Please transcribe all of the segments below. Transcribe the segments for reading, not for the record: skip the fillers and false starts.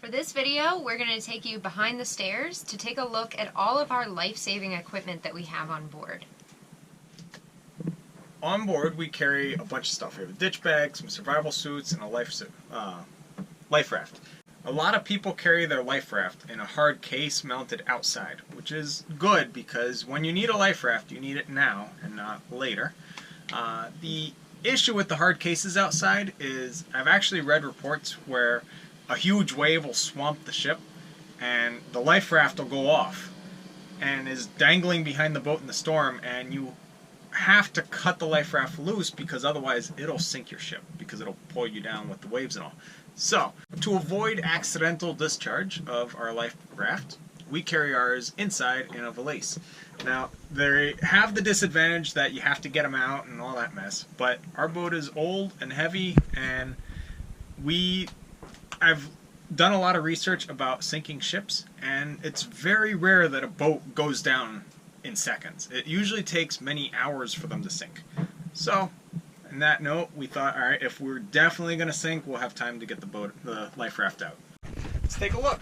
For this video, we're going to take you behind the stairs to take a look at all of our life-saving equipment that we have on board. On board, we carry a bunch of stuff. We have a ditch bag, some survival suits, and a life raft. A lot of people carry their life raft in a hard case mounted outside, which is good because when you need a life raft, you need it now and not later. The issue with the hard cases outside is I've actually read reports where a huge wave will swamp the ship and the life raft will go off and is dangling behind the boat in the storm, and you have to cut the life raft loose because otherwise it'll sink your ship because it'll pull you down with the waves and all. So, to avoid accidental discharge of our life raft, we carry ours inside in a valise. Now, they have the disadvantage that you have to get them out and all that mess, but our boat is old and heavy, and I've done a lot of research about sinking ships, and it's very rare that a boat goes down in seconds. It usually takes many hours for them to sink. So, on that note, we thought, alright, if we're definitely going to sink, we'll have time to get the life raft out. Let's take a look.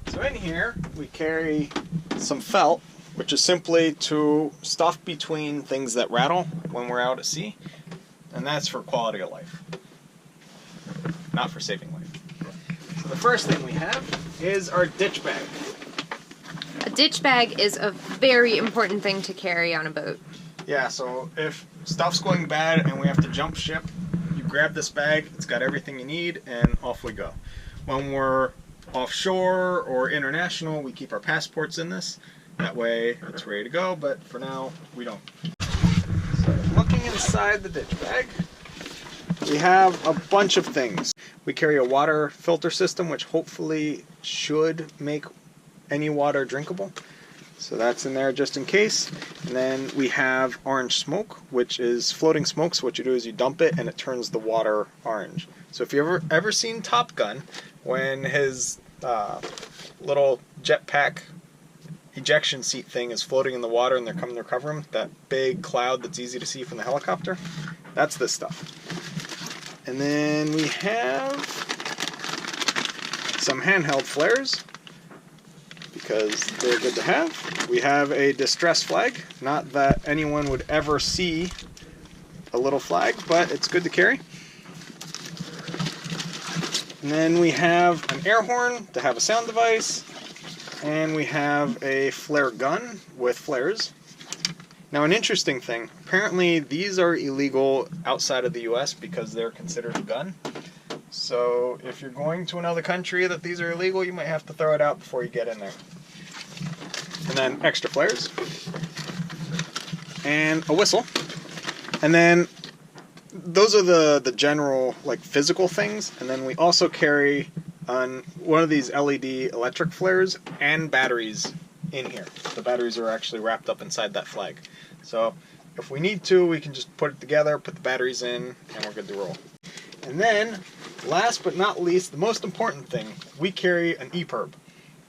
So in here, we carry some felt, which is simply to stuff between things that rattle when we're out at sea, and that's for quality of life, not for saving life. So the first thing we have is our ditch bag. A ditch bag is a very important thing to carry on a boat. Yeah, so if stuff's going bad and we have to jump ship, you grab this bag, it's got everything you need, and off we go. When we're offshore or international, we keep our passports in this. That way it's ready to go, but for now, we don't. So looking inside the ditch bag, we have a bunch of things. We carry a water filter system, which hopefully should make any water drinkable. So that's in there just in case. And then we have orange smoke, which is floating smoke. So what you do is you dump it and it turns the water orange. So if you've ever seen Top Gun, when his little jetpack ejection seat thing is floating in the water and they're coming to recover him, that big cloud that's easy to see from the helicopter, that's this stuff. And then we have some handheld flares, because they're good to have. We have a distress flag. Not that anyone would ever see a little flag, but it's good to carry. And then we have an air horn to have a sound device, and we have a flare gun with flares. Now, an interesting thing, apparently these are illegal outside of the US because they're considered a gun. So if you're going to another country that these are illegal, you might have to throw it out before you get in there. And then extra flares. And a whistle. And then those are the general physical things. And then we also carry one of these LED electric flares and batteries in here. The batteries are actually wrapped up inside that flag. So if we need to, we can just put it together, put the batteries in, and we're good to roll. And then, last but not least, the most important thing, we carry an EPIRB.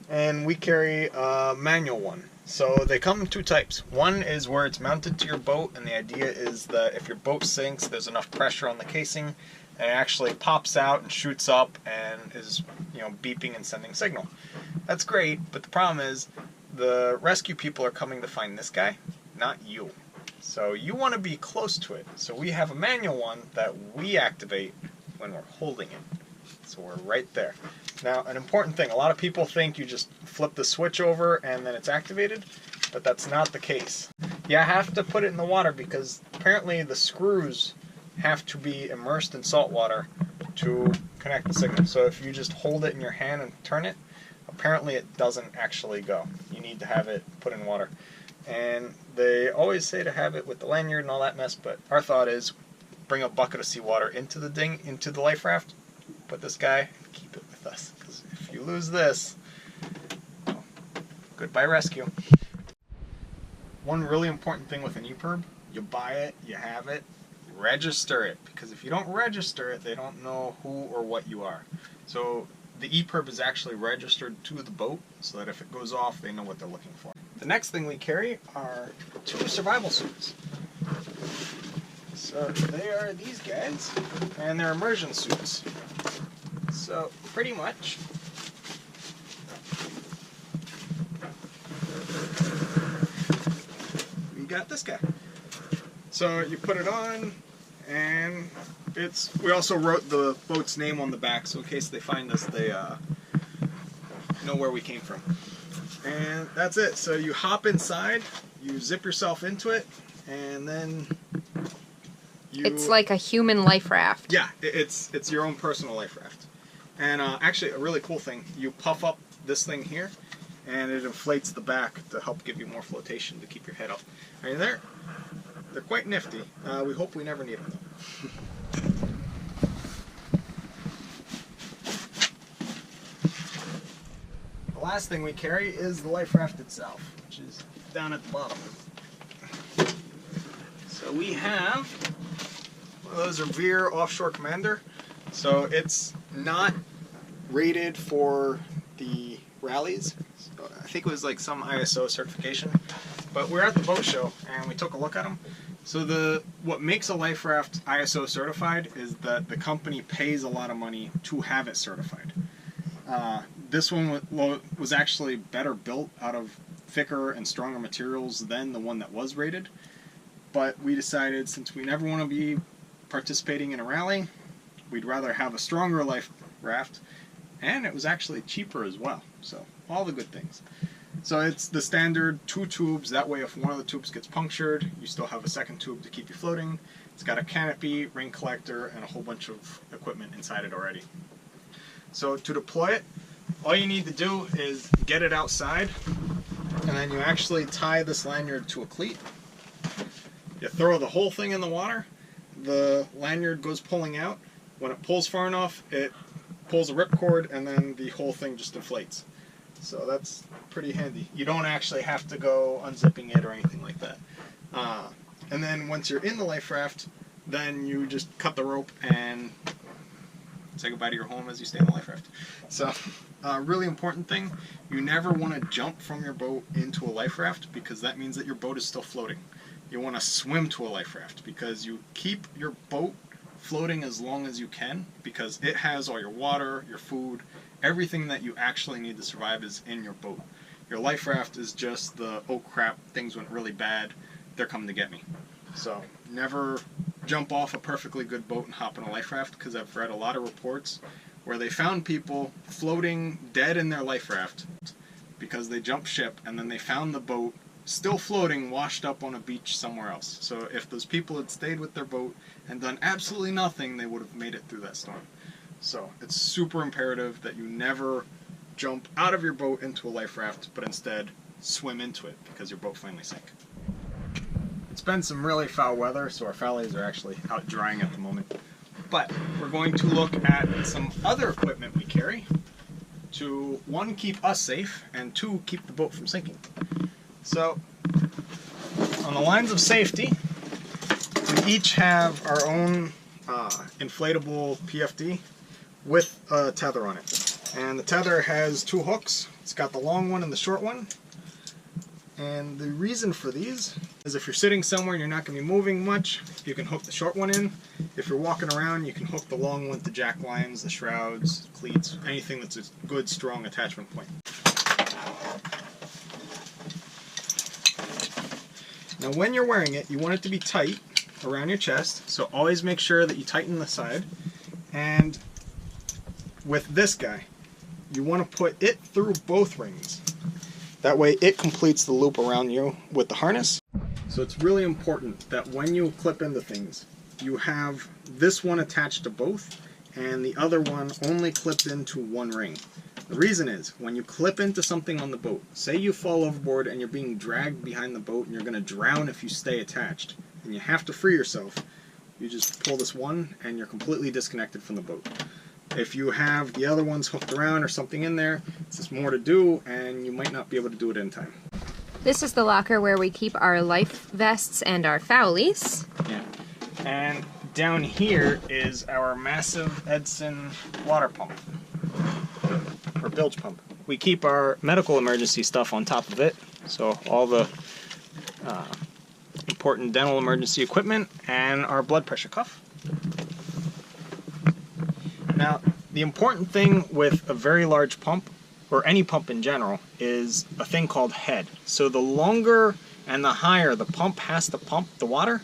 And we carry a manual one. So they come in two types. One is where it's mounted to your boat, and the idea is that if your boat sinks, there's enough pressure on the casing, and it actually pops out and shoots up and is, beeping and sending signal. That's great, but the problem is the rescue people are coming to find this guy, not you. So you want to be close to it. So we have a manual one that we activate when we're holding it. So we're right there. Now, an important thing, a lot of people think you just flip the switch over and then it's activated, but that's not the case. You have to put it in the water because apparently the screws have to be immersed in salt water to connect the signal. So if you just hold it in your hand and turn it, apparently it doesn't actually go. You need to have it put in water. And they always say to have it with the lanyard and all that mess, but our thought is bring a bucket of seawater into the life raft, put this guy, and keep it with us. Because if you lose this, well, goodbye rescue. One really important thing with an EPIRB, you buy it, you have it, register it. Because if you don't register it, they don't know who or what you are. So the EPIRB is actually registered to the boat so that if it goes off, they know what they're looking for. The next thing we carry are 2 survival suits. So they are these guys, and they're immersion suits. So pretty much, we got this guy. So you put it on, and we also wrote the boat's name on the back, so in case they find us, they know where we came from. And that's it. So you hop inside, you zip yourself into it, and then it's like a human life raft. Yeah, it's your own personal life raft. And actually, a really cool thing, you puff up this thing here, and it inflates the back to help give you more flotation to keep your head up. Are you there? They're quite nifty. We hope we never need them, though. The last thing we carry is the life raft itself, which is down at the bottom. So we have one of those Revere Offshore Commander. So it's not rated for the rallies. So I think it was like some ISO certification. But we're at the boat show and we took a look at them. So what makes a life raft ISO certified is that the company pays a lot of money to have it certified. This one was actually better built out of thicker and stronger materials than the one that was rated. But we decided, since we never want to be participating in a rally, we'd rather have a stronger life raft, and it was actually cheaper as well. So all the good things. So it's the standard 2 tubes. That way, if one of the tubes gets punctured, you still have a second tube to keep you floating. It's got a canopy, ring collector, and a whole bunch of equipment inside it already. So to deploy it, all you need to do is get it outside, and then you actually tie this lanyard to a cleat. You throw the whole thing in the water, the lanyard goes pulling out. When it pulls far enough, it pulls a ripcord, and then the whole thing just inflates. So that's pretty handy. You don't actually have to go unzipping it or anything like that. And then once you're in the life raft, then you just cut the rope and say goodbye to your home as you stay in the life raft. So, really important thing, you never want to jump from your boat into a life raft, because that means that your boat is still floating. You want to swim to a life raft, because you keep your boat floating as long as you can, because it has all your water, your food, everything that you actually need to survive is in your boat. Your life raft is just the, oh crap, things went really bad, they're coming to get me. So never jump off a perfectly good boat and hop in a life raft, because I've read a lot of reports where they found people floating dead in their life raft because they jumped ship, and then they found the boat still floating, washed up on a beach somewhere else. So if those people had stayed with their boat and done absolutely nothing, they would have made it through that storm. So it's super imperative that you never jump out of your boat into a life raft, but instead swim into it, because your boat finally sank. It's been some really foul weather, so our phthalates are actually out drying at the moment. But we're going to look at some other equipment we carry to, 1, keep us safe, and 2, keep the boat from sinking. So, on the lines of safety, we each have our own inflatable PFD with a tether on it. And the tether has 2 hooks. It's got the long one and the short one. And the reason for these is if you're sitting somewhere and you're not going to be moving much, you can hook the short one in. If you're walking around, you can hook the long one to jack lines, the shrouds, cleats, anything that's a good, strong attachment point. Now when you're wearing it, you want it to be tight around your chest, so always make sure that you tighten the side. And with this guy, you want to put it through both rings. That way it completes the loop around you with the harness. So it's really important that when you clip into things, you have this one attached to both and the other one only clipped into one ring. The reason is, when you clip into something on the boat, say you fall overboard and you're being dragged behind the boat and you're going to drown if you stay attached, and you have to free yourself, you just pull this one and you're completely disconnected from the boat. If you have the other ones hooked around or something in there, it's just more to do and you might not be able to do it in time. This is the locker where we keep our life vests and our fowlies. Yeah. And down here is our massive Edson water pump, or bilge pump. We keep our medical emergency stuff on top of it, so all the important dental emergency equipment, and our blood pressure cuff. Now, the important thing with a very large pump, or any pump in general, is a thing called head. So the longer and the higher the pump has to pump the water,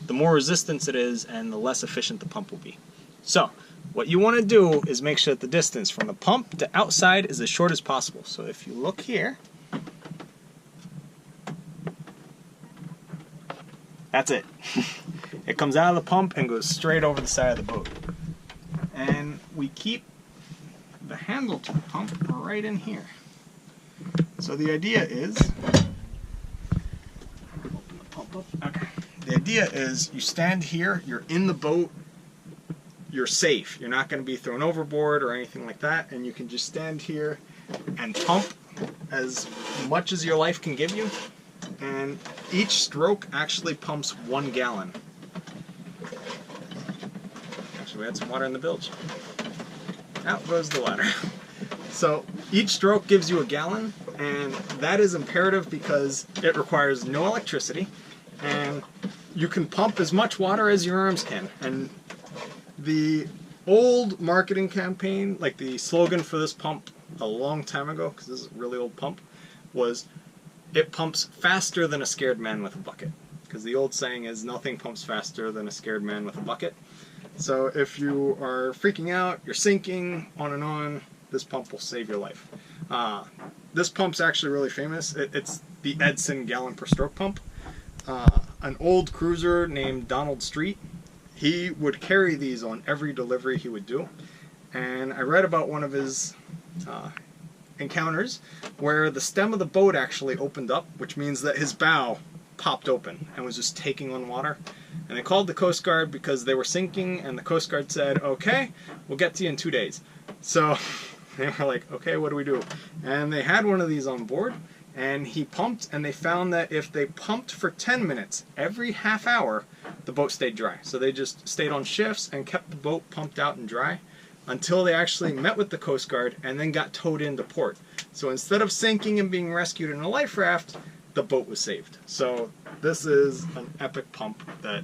the more resistance it is and the less efficient the pump will be. So what you want to do is make sure that the distance from the pump to outside is as short as possible. So if you look here, that's it. It comes out of the pump and goes straight over the side of the boat. And we keep the handle to the pump right in here. So the idea is, open the pump up. Okay. The idea is you stand here, you're in the boat, you're safe. You're not going to be thrown overboard or anything like that, and you can just stand here and pump as much as your life can give you. And each stroke actually pumps 1 gallon. Actually, we had some water in the bilge. Out goes the water. So each stroke gives you 1 gallon, and that is imperative because it requires no electricity, and you can pump as much water as your arms can. And the old marketing campaign, like the slogan for this pump a long time ago, because this is a really old pump, was, "It pumps faster than a scared man with a bucket." Because the old saying is, nothing pumps faster than a scared man with a bucket. So if you are freaking out, you're sinking, on, this pump will save your life. This pump's actually really famous. It's the Edson gallon per stroke pump. An old cruiser named Donald Street, he would carry these on every delivery he would do. And I read about one of his encounters where the stem of the boat actually opened up, which means that his bow popped open and was just taking on water. And they called the Coast Guard because they were sinking, and the Coast Guard said, "Okay, we'll get to you in 2 days." So they were like, "Okay, what do we do?" And they had one of these on board, and he pumped, and they found that if they pumped for 10 minutes every half hour, the boat stayed dry. So they just stayed on shifts and kept the boat pumped out and dry until they actually met with the Coast Guard and then got towed into port. So instead of sinking and being rescued in a life raft, the boat was saved. So this is an epic pump that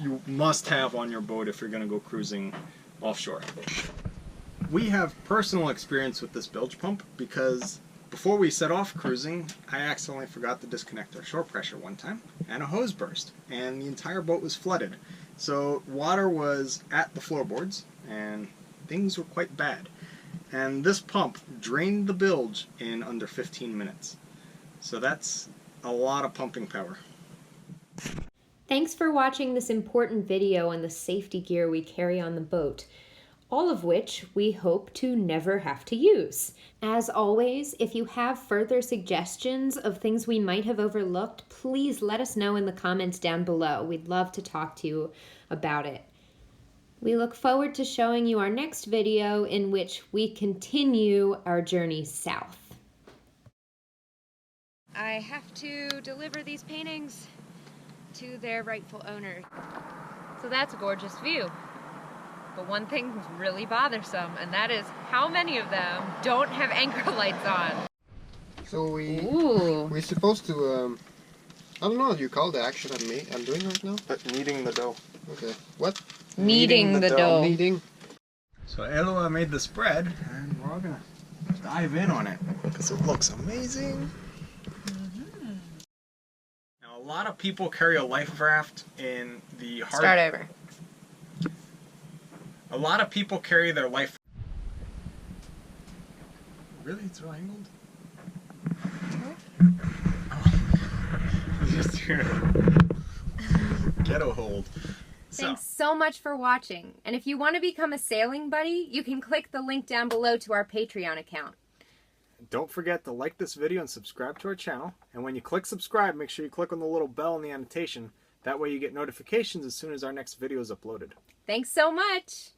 you must have on your boat if you're going to go cruising offshore. We have personal experience with this bilge pump because before we set off cruising, I accidentally forgot to disconnect our shore pressure one time, and a hose burst, and the entire boat was flooded. So water was at the floorboards, and things were quite bad. And this pump drained the bilge in under 15 minutes. So that's a lot of pumping power. Thanks for watching this important video on the safety gear we carry on the boat, all of which we hope to never have to use. As always, if you have further suggestions of things we might have overlooked, please let us know in the comments down below. We'd love to talk to you about it. We look forward to showing you our next video in which we continue our journey south. I have to deliver these paintings to their rightful owner. So that's a gorgeous view. But one thing's really bothersome, and that is how many of them don't have anchor lights on. So we're supposed to, I don't know what you call the action I'm doing right now. Kneading the dough. Okay, what? Kneading the dough. Kneading. So Eloa made this bread, and we're all gonna dive in on it because it looks amazing. Now, a lot of people carry a life raft in the hard. Start over. A lot of people carry their life. Really, it's so angled. Oh. Just here. Ghetto hold. Thanks so much for watching. And if you want to become a sailing buddy, you can click the link down below to our Patreon account. Don't forget to like this video and subscribe to our channel. And when you click subscribe, make sure you click on the little bell in the annotation. That way you get notifications as soon as our next video is uploaded. Thanks so much.